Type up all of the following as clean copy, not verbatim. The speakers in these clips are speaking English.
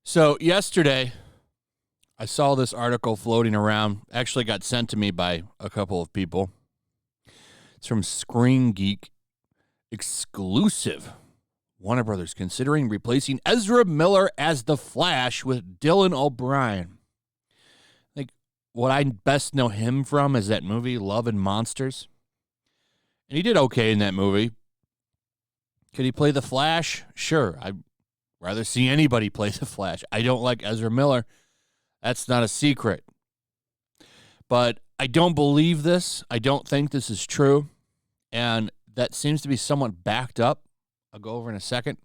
So yesterday, I saw this article floating around. Actually got sent to me by a couple of people. It's from Screen Geek. Exclusive. Warner Brothers considering replacing Ezra Miller as the Flash with Dylan O'Brien. Like, what I best know him from is that movie, Love and Monsters. And he did okay in that movie. Could he play the Flash? Sure. I'd rather see anybody play the Flash. I don't like Ezra Miller. That's not a secret. But I don't believe this. I don't think this is true. And that seems to be somewhat backed up. I'll go over in a second.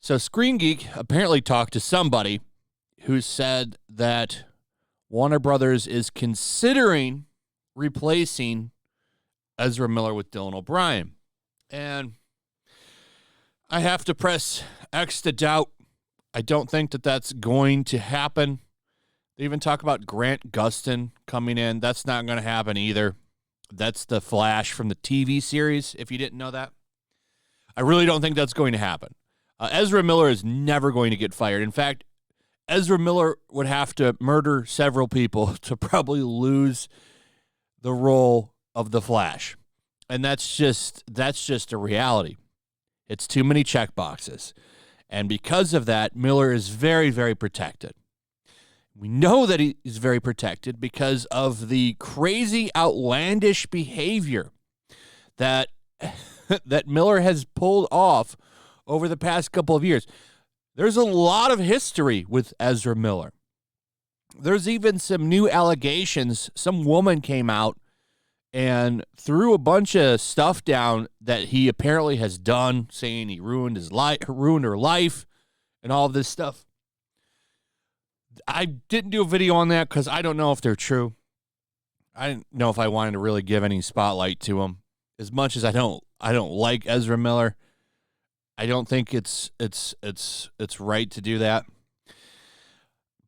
So Screen Geek apparently talked to somebody who said that Warner Brothers is considering replacing Ezra Miller with Dylan O'Brien. And I have to press X to doubt. I don't think that that's going to happen. They even talk about Grant Gustin coming in. That's not going to happen either. That's the Flash from the TV series, if you didn't know that. I really don't think that's going to happen. Ezra Miller is never going to get fired. In fact, Ezra Miller would have to murder several people to probably lose the role of the Flash. And that's just a reality. It's too many check boxes. And because of that, Miller is very, very protected. We know that he's very protected because of the crazy, outlandish behavior that that Miller has pulled off over the past couple of years. There's a lot of history with Ezra Miller. There's even some new allegations. Some woman came out and threw a bunch of stuff down that he apparently has done, saying he ruined her life, and all of this stuff. I didn't do a video on that because I don't know if they're true. I didn't know if I wanted to really give any spotlight to him. As much as I don't like Ezra Miller, I don't think it's right to do that.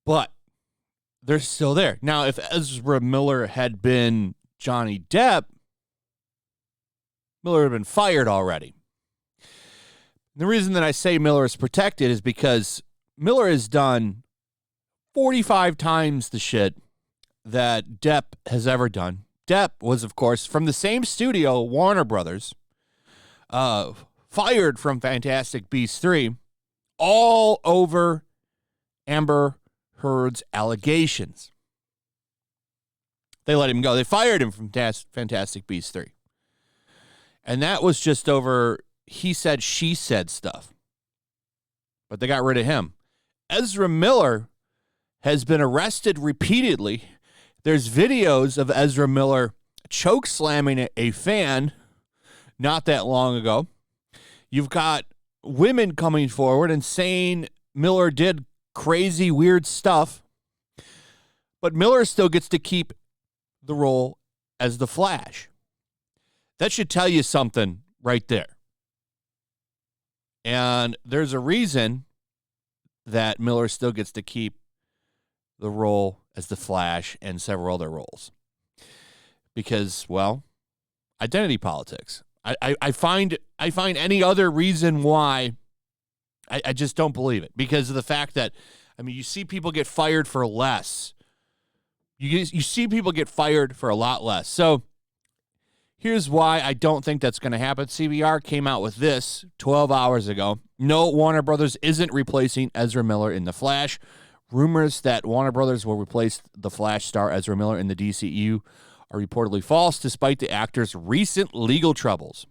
But they're still there. Now, if Ezra Miller had been Johnny Depp, Miller would have been fired already. The reason that I say Miller is protected is because Miller has done 45 times the shit that Depp has ever done. Depp was, of course, from the same studio, Warner Brothers, fired from Fantastic Beasts 3, all over Amber Heard's allegations. They let him go. They fired him from Fantastic Beasts 3. And that was just over he said, she said stuff. But they got rid of him. Ezra Miller has been arrested repeatedly. There's videos of Ezra Miller choke slamming a fan not that long ago. You've got women coming forward and saying Miller did crazy, weird stuff. But Miller still gets to keep the role as the Flash. That should tell you something right there. And there's a reason that Miller still gets to keep the role as the Flash and several other roles. Because, well, identity politics. I find any other reason why I just don't believe it. Because of the fact that, I mean, you see people get fired for less. You see people get fired for a lot less. So here's why I don't think that's going to happen. CBR came out with this 12 hours ago. No, Warner Brothers isn't replacing Ezra Miller in The Flash. Rumors that Warner Brothers will replace the Flash star Ezra Miller in the DCEU are reportedly false, despite the actor's recent legal troubles.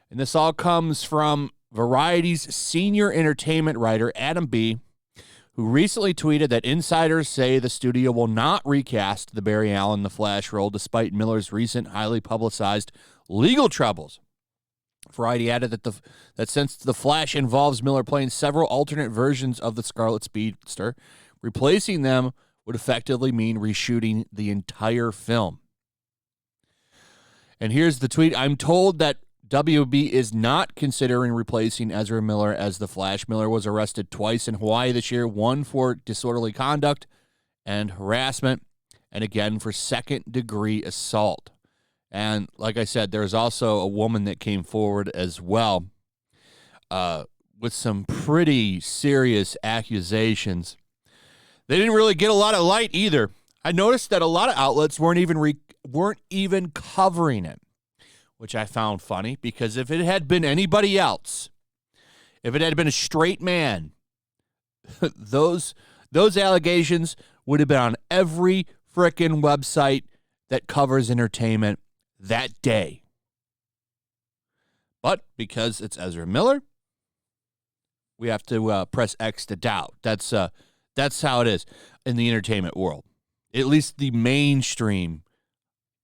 And this all comes from Variety's senior entertainment writer, Adam B., who recently tweeted that insiders say the studio will not recast the Barry Allen The Flash role despite Miller's recent highly publicized legal troubles. Variety added that since The Flash involves Miller playing several alternate versions of the Scarlet Speedster, replacing them would effectively mean reshooting the entire film. And here's the tweet. I'm told that WB is not considering replacing Ezra Miller as the Flash. Miller was arrested twice in Hawaii this year, one for disorderly conduct and harassment, and again for second-degree assault. And like I said, there's also a woman that came forward as well with some pretty serious accusations. They didn't really get a lot of light either. I noticed that a lot of outlets weren't even covering it, which I found funny, because if it had been anybody else, if it had been a straight man, those allegations would have been on every frickin' website that covers entertainment that day. But because it's Ezra Miller, we have to press X to doubt. That's how it is in the entertainment world, at least the mainstream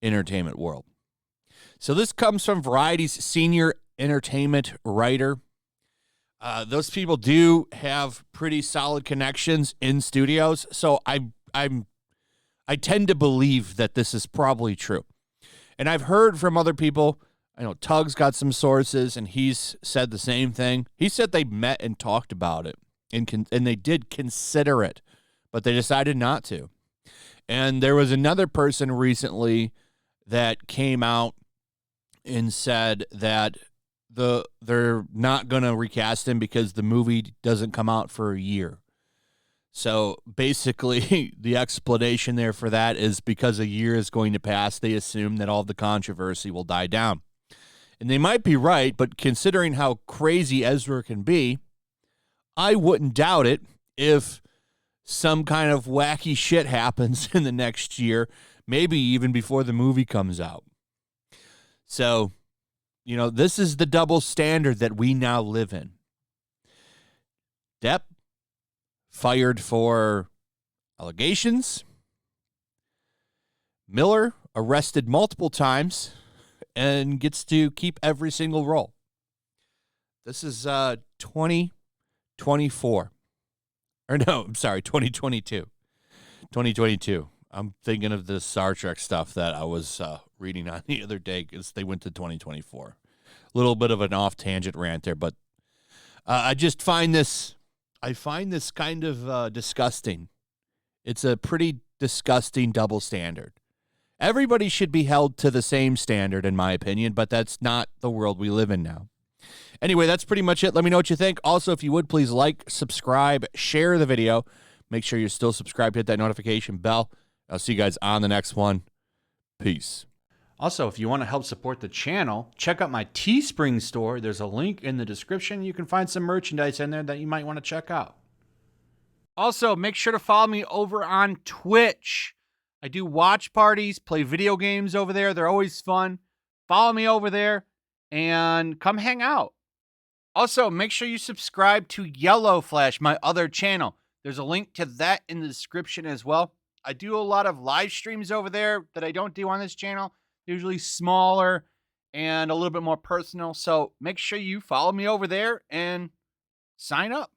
entertainment world. So this comes from Variety's senior entertainment writer. Those people do have pretty solid connections in studios, so I tend to believe that this is probably true. And I've heard from other people. I know Tug's got some sources, and he's said the same thing. He said they met and talked about it, and they did consider it, but they decided not to. And there was another person recently that came out and said that they're not going to recast him because the movie doesn't come out for a year. So basically, the explanation there for that is because a year is going to pass, they assume that all the controversy will die down. And they might be right, but considering how crazy Ezra can be, I wouldn't doubt it if some kind of wacky shit happens in the next year, maybe even before the movie comes out. So, this is the double standard that we now live in. Depp fired for allegations. Miller arrested multiple times and gets to keep every single role. This is 2024. Or no, I'm sorry, 2022. 2022. I'm thinking of the Star Trek stuff that I was reading on the other day because they went to 2024. A little bit of an off-tangent rant there, but I just find this kind of disgusting. It's a pretty disgusting double standard. Everybody should be held to the same standard, in my opinion, but that's not the world we live in now. Anyway, that's pretty much it. Let me know what you think. Also, if you would, please like, subscribe, share the video. Make sure you're still subscribed. Hit that notification bell. I'll see you guys on the next one. Peace. Also, if you want to help support the channel, check out my Teespring store. There's a link in the description. You can find some merchandise in there that you might want to check out. Also, make sure to follow me over on Twitch. I do watch parties, play video games over there. They're always fun. Follow me over there and come hang out. Also, make sure you subscribe to YellowFlash, my other channel. There's a link to that in the description as well. I do a lot of live streams over there that I don't do on this channel. Usually smaller and a little bit more personal. So make sure you follow me over there and sign up.